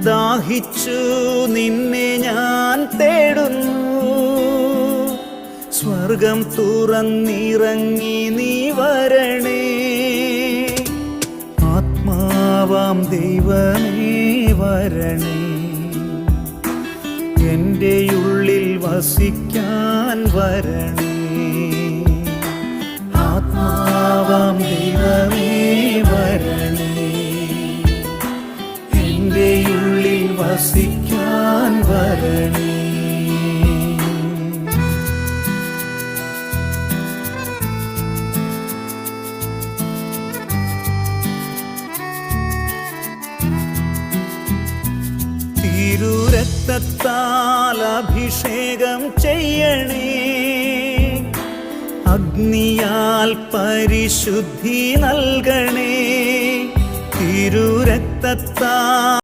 ദാഹിച്ചു നിന്നെ ഞാൻ തേടുന്നു. സ്വർഗം തുറന്നിറങ്ങി നീ വരണേ. ആത്മാവാം ദൈവമേ വരണേ. എൻ്റെ ഉള്ളിൽ വസിക്കാൻ വരണേ. ആത്മാവാം ദൈവമേ വരണേ. എൻ്റെ ഉള്ളിൽ വസിക്കാൻ വരണേ. തിരുരക്തത്താൽ അഭിഷേകം ചെയ്യണേ. അഗ്നിയാൽ പരിശുദ്ധി നൽകണേ. തിരുരക്തത്താൽ